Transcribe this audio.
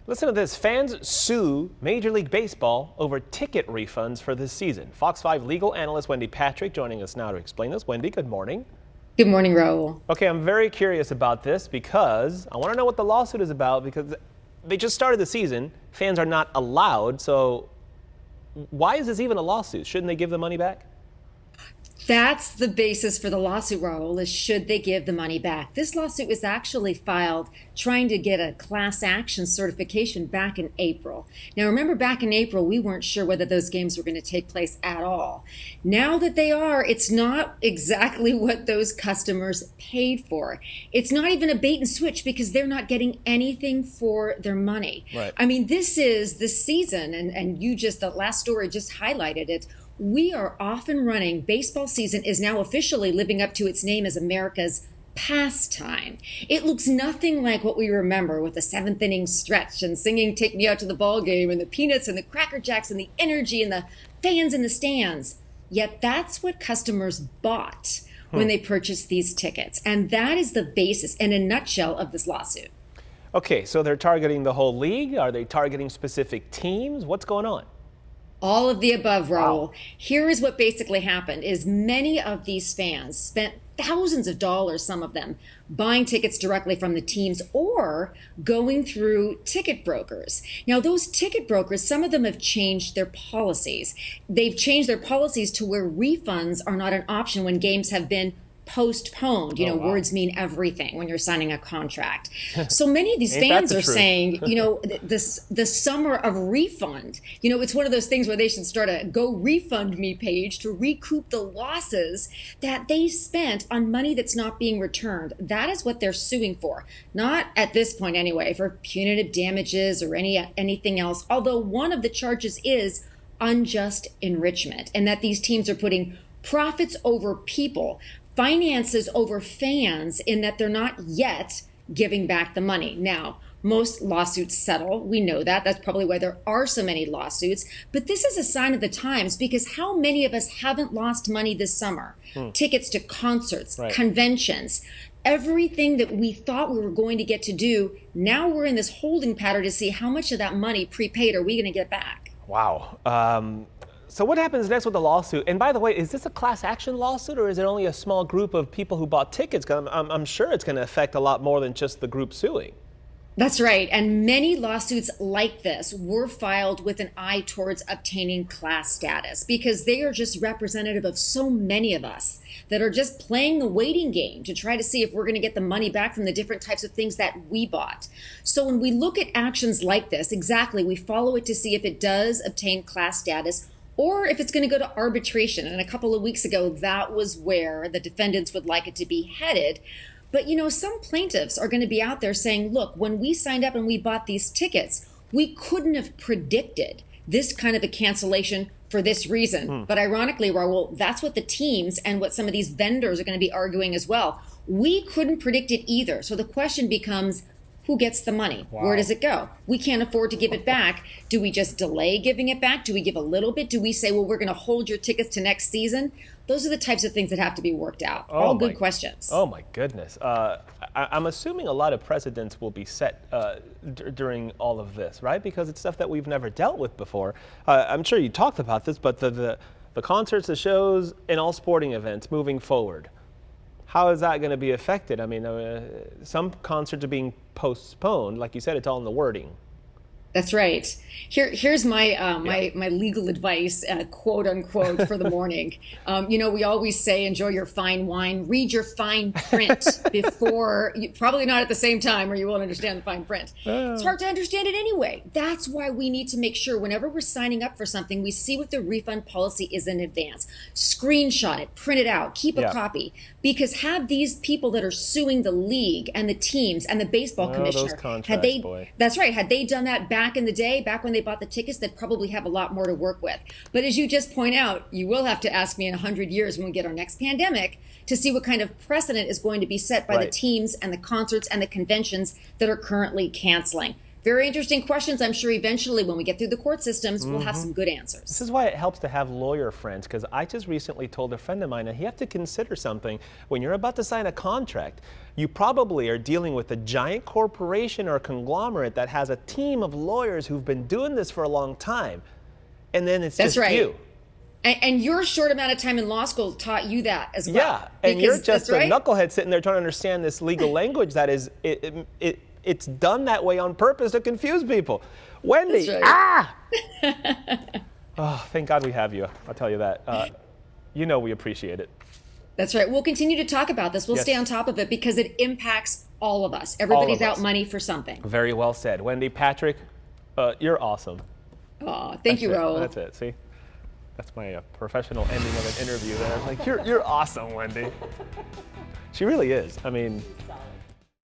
Listen to this. Fans sue Major League Baseball over ticket refunds for this season. Fox 5 legal analyst Wendy Patrick joining us now to explain this. Wendy, good morning. Good morning, Raul. Okay, I'm very curious about this because I want to know what the lawsuit is about because they just started the season. Fans are not allowed. So why is this even a lawsuit? Shouldn't they give the money back? That's the basis for the lawsuit, Raul, is should they give the money back. This lawsuit was actually filed trying to get a class action certification back in April. Now, remember back in April, we weren't sure whether those games were going to take place at all. Now that they are, it's not exactly what those customers paid for. It's not even a bait and switch because they're not getting anything for their money. Right. I mean, this is the season, and you just, the last story just highlighted it. We are off and running. Baseball season is now officially living up to its name as America's pastime. It looks nothing like what we remember with the seventh inning stretch and singing "Take Me Out to the Ball Game" and the Peanuts and the Cracker Jacks and the energy and the fans in the stands. Yet that's what customers bought when they purchased these tickets. And that is the basis in a nutshell of this lawsuit. Okay, so they're targeting the whole league. Are they targeting specific teams? What's going on? All of the above, Raul. Wow. Here is what basically happened is many of these fans spent thousands of dollars, some of them, buying tickets directly from the teams or going through ticket brokers. Now, those ticket brokers, some of them have changed their policies. They've changed their policies to where refunds are not an option when games have been postponed. Wow. Words mean everything when you're signing a contract. So many of these Ain't that fans the are truth? saying, the summer of refund, it's one of those things where they should start a go refund me page to recoup the losses that they spent on money that's not being returned. That is what they're suing for. Not at this point anyway, for punitive damages or anything else. Although one of the charges is unjust enrichment, and that these teams are putting profits over people, finances over fans, in that they're not yet giving back the money. Now, most lawsuits settle. We know that. That's probably why there are so many lawsuits. But this is a sign of the times, because how many of us haven't lost money this summer? Tickets to concerts, Right. conventions, everything that we thought we were going to get to do. Now we're in this holding pattern to see how much of that money prepaid are we going to get back. Wow. So what happens next with the lawsuit? And by the way, is this a class action lawsuit or is it only a small group of people who bought tickets? 'Cause I'm sure it's going to affect a lot more than just the group suing. That's right. And many lawsuits like this were filed with an eye towards obtaining class status, because they are just representative of so many of us that are just playing the waiting game to try to see if we're going to get the money back from the different types of things that we bought. So when we look at actions like this, exactly, we follow it to see if it does obtain class status or if it's going to go to arbitration. And a couple of weeks ago, that was where the defendants would like it to be headed. But, some plaintiffs are going to be out there saying, look, when we signed up and we bought these tickets, we couldn't have predicted this kind of a cancellation for this reason. But ironically, Raul, that's what the teams and what some of these vendors are going to be arguing as well. We couldn't predict it either. So the question becomes, who gets the money? Wow. Where does it go? We can't afford to give it back. Do we just delay giving it back? Do we give a little bit? Do we say, well, we're going to hold your tickets to next season? Those are the types of things that have to be worked out. All good questions. Oh, my goodness. I'm assuming a lot of precedents will be set during all of this, right? Because it's stuff that we've never dealt with before. I'm sure you talked about this, but the concerts, the shows, and all sporting events moving forward, how is that going to be affected? I mean, some concerts are being postponed. Like you said, it's all in the wording. That's right. Here's my my legal advice, quote unquote, for the morning. We always say, enjoy your fine wine, read your fine print before, probably not at the same time or you won't understand the fine print. It's hard to understand it anyway. That's why we need to make sure whenever we're signing up for something, we see what the refund policy is in advance. Screenshot it, print it out, keep a copy, because have these people that are suing the league and the teams and the baseball commissioner, those contracts, had they, boy. that's right, had they done that back in the day, back when they bought the tickets, they'd probably have a lot more to work with. But as you just point out, you will have to ask me in 100 years when we get our next pandemic to see what kind of precedent is going to be set by the teams and the concerts and the conventions that are currently canceling. Very interesting questions. I'm sure eventually when we get through the court systems, we'll have some good answers. This is why it helps to have lawyer friends, because I just recently told a friend of mine that you have to consider something. When you're about to sign a contract, you probably are dealing with a giant corporation or conglomerate that has a team of lawyers who've been doing this for a long time. And then it's That's just right. you. And your short amount of time in law school taught you that as well. Yeah, and you're just a right. knucklehead sitting there trying to understand this legal language that is, it's done that way on purpose to confuse people. Wendy, That's right. Oh, thank God we have you. I'll tell you that. You know we appreciate it. That's right. We'll continue to talk about this. We'll Yes. stay on top of it because it impacts all of us. Everybody's All of out us. money for something. Very well said. Wendy, Patrick, you're awesome. Oh, thank you, That's it. Raul. That's it. See? That's my professional ending of an interview. There. I was like, you're awesome, Wendy. She really is. I mean,